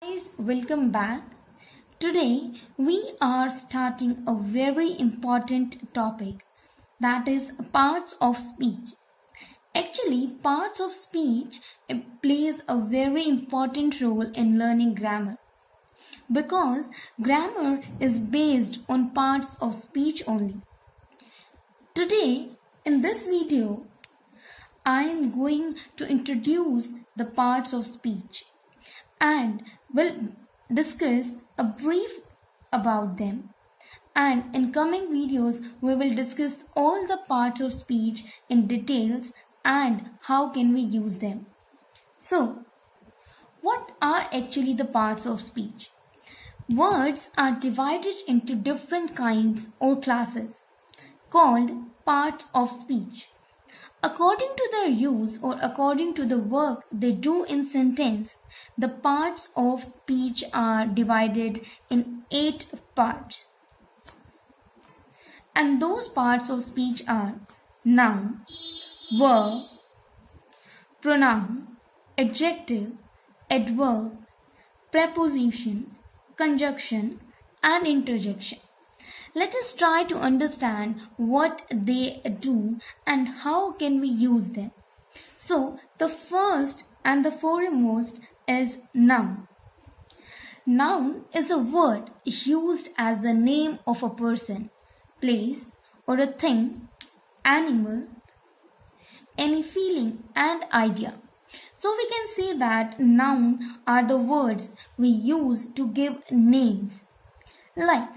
Guys, welcome back. Today we are starting a very important topic, that is parts of speech. Actually, parts of speech plays a very important role in learning grammar because grammar is based on parts of speech only. Today in this video I am going to introduce the parts of speech and will discuss a brief about them. And in coming videos, we will discuss all the parts of speech in details and how can we use them. So, what are actually the parts of speech? Words are divided into different kinds or classes called parts of speech. According to their use or according to the work they do in sentence, the parts of speech are divided in 8 parts. And those parts of speech are noun, verb, pronoun, adjective, adverb, preposition, conjunction, and interjection. Let us try to understand what they do and how can we use them. So, the first and the foremost is noun. Noun is a word used as the name of a person, place, or a thing, animal, any feeling and idea. So we can say that noun are the words we use to give names. Like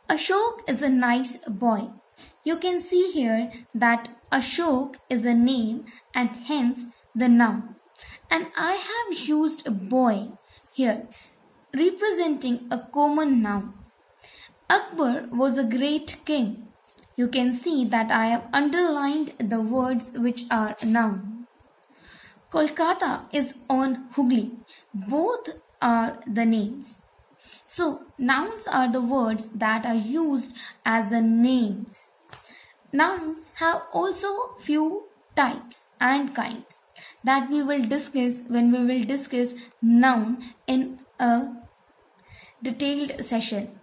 Ashok is a nice boy. You can see here that Ashok is a name and hence the noun. And I have used a boy here representing a common noun. Akbar was a great king. You can see that I have underlined the words which are noun. Kolkata is on Hooghly. Both are the names. So, nouns are the words that are used as the names. Nouns have also few types and kinds that we will discuss when we will discuss noun in a detailed session.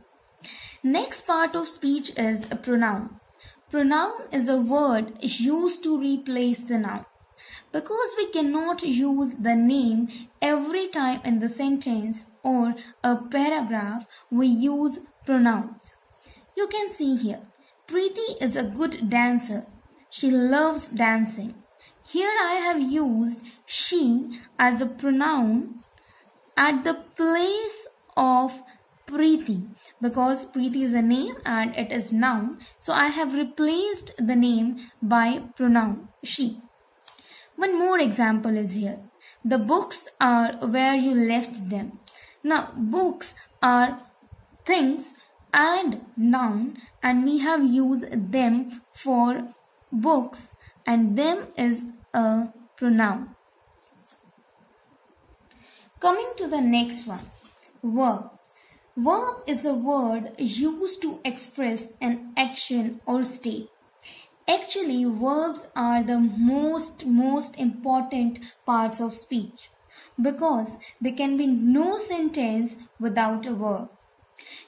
Next part of speech is a pronoun. Pronoun is a word used to replace the noun. Because we cannot use the name every time in the sentence or a paragraph, we use pronouns. You can see here, Preeti is a good dancer. She loves dancing. Here I have used she as a pronoun at the place of Preeti because Preeti is a name and it is noun. So I have replaced the name by pronoun she. One more example is here. The books are where you left them. Now, books are things and noun and we have used them for books and them is a pronoun. Coming to the next one, verb. Verb is a word used to express an action or state. Actually, verbs are the most important parts of speech because there can be no sentence without a verb.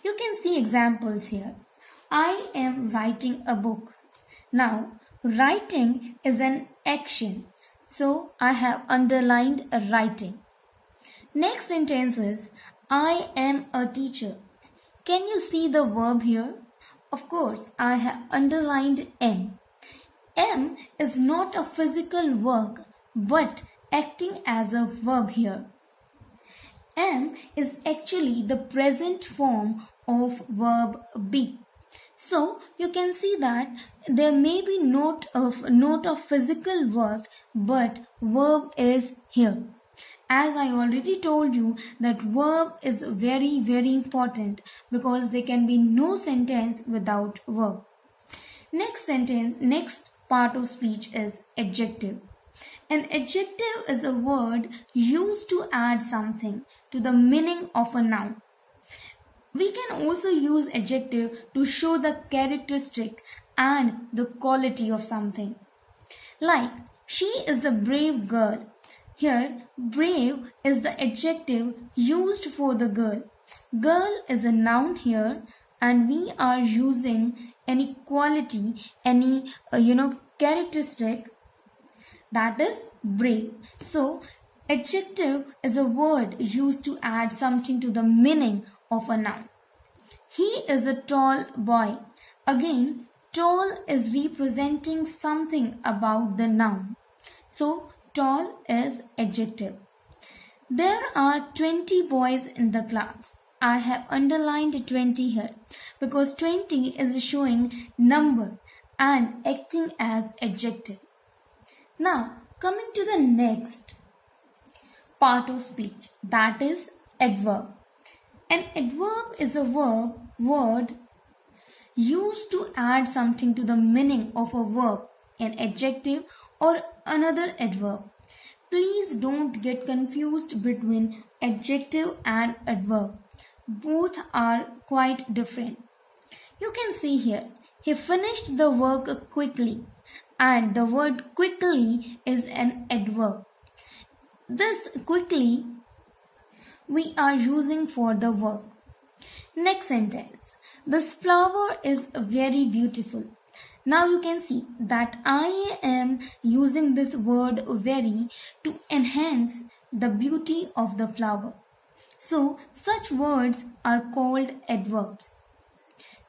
You can see examples here. I am writing a book. Now, writing is an action, so I have underlined a writing. Next sentence is I am a teacher. Can you see the verb here? Of course, I have underlined am. Am is not a physical work but acting as a verb here. Am is actually the present form of verb be. So you can see that there may be note of physical work but verb is here. As I already told you that verb is very important because there can be no sentence without verb. Next part of speech is adjective. An adjective is a word used to add something to the meaning of a noun. We can also use adjective to show the characteristic and the quality of something. Like, she is a brave girl. Here, brave is the adjective used for the girl. Girl is a noun here, and we are using any quality, any characteristic, that is brave. So, adjective is a word used to add something to the meaning of a noun. He is a tall boy. Again, tall is representing something about the noun. So, tall is adjective. There are 20 boys in the class. I have underlined 20 here because 20 is showing number and acting as adjective. Now, coming to the next part of speech, that is adverb. An adverb is a word used to add something to the meaning of a verb, an adjective or another adverb. Please don't get confused between adjective and adverb. Both are quite different. You can see here, he finished the work quickly, and the word quickly is an adverb. This quickly we are using for the verb. Next sentence. This flower is very beautiful. Now you can see that I am using this word very to enhance the beauty of the flower. So such words are called adverbs.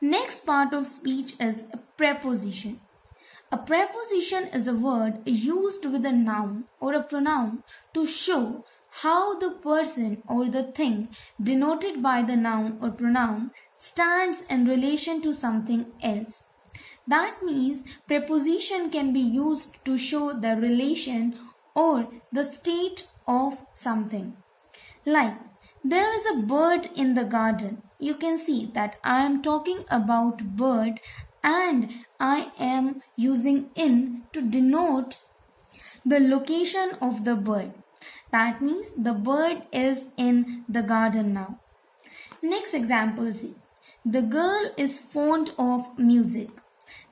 Next part of speech is a preposition. A preposition is a word used with a noun or a pronoun to show how the person or the thing denoted by the noun or pronoun stands in relation to something else. That means preposition can be used to show the relation or the state of something. Like, there is a bird in the garden. You can see that I am talking about bird and I am using in to denote the location of the bird. That means the bird is in the garden now. Next example, see. The girl is fond of music.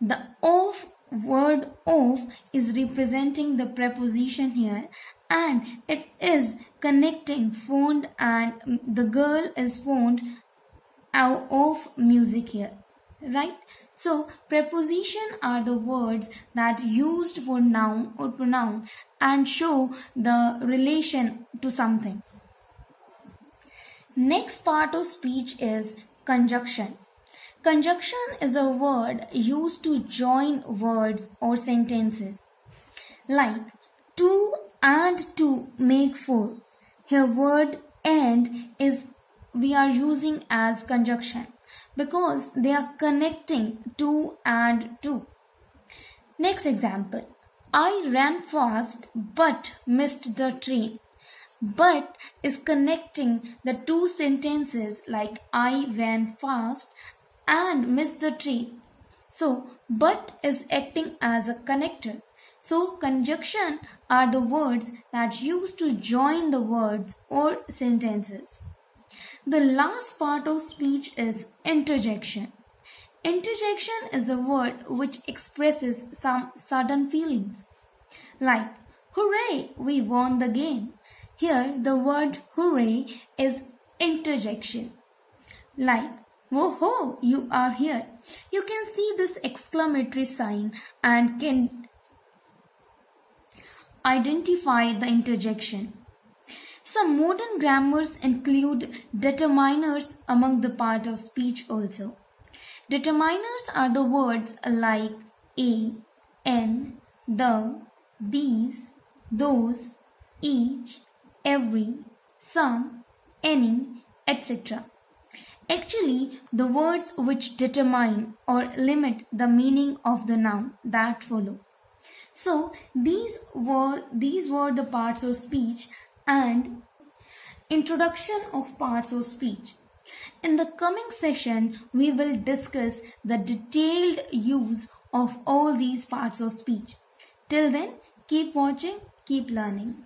The of word of is representing the preposition here and it is connecting fond and the girl is fond of music here, right? So preposition are the words that used for noun or pronoun and show the relation to something. Next part of speech is conjunction. Conjunction is a word used to join words or sentences. Like, two and two make four. Here word and is we are using as conjunction because they are connecting two and two. Next example. I ran fast but missed the train. But is connecting the two sentences like I ran fast and missed the train. So, but is acting as a connector. So, conjunction are the words that used to join the words or sentences. The last part of speech is interjection. Interjection is a word which expresses some sudden feelings. Like, hooray, we won the game. Here, the word hooray is interjection. Like, whoa, you are here. You can see this exclamatory sign and can identify the interjection. Some modern grammars include determiners among the part of speech also. Determiners are the words like a, an, the, these, those, each, every, some, any, etc. Actually, the words which determine or limit the meaning of the noun that follow. So, these were the parts of speech and introduction of parts of speech. In the coming session, we will discuss the detailed use of all these parts of speech. Till then, keep watching, keep learning.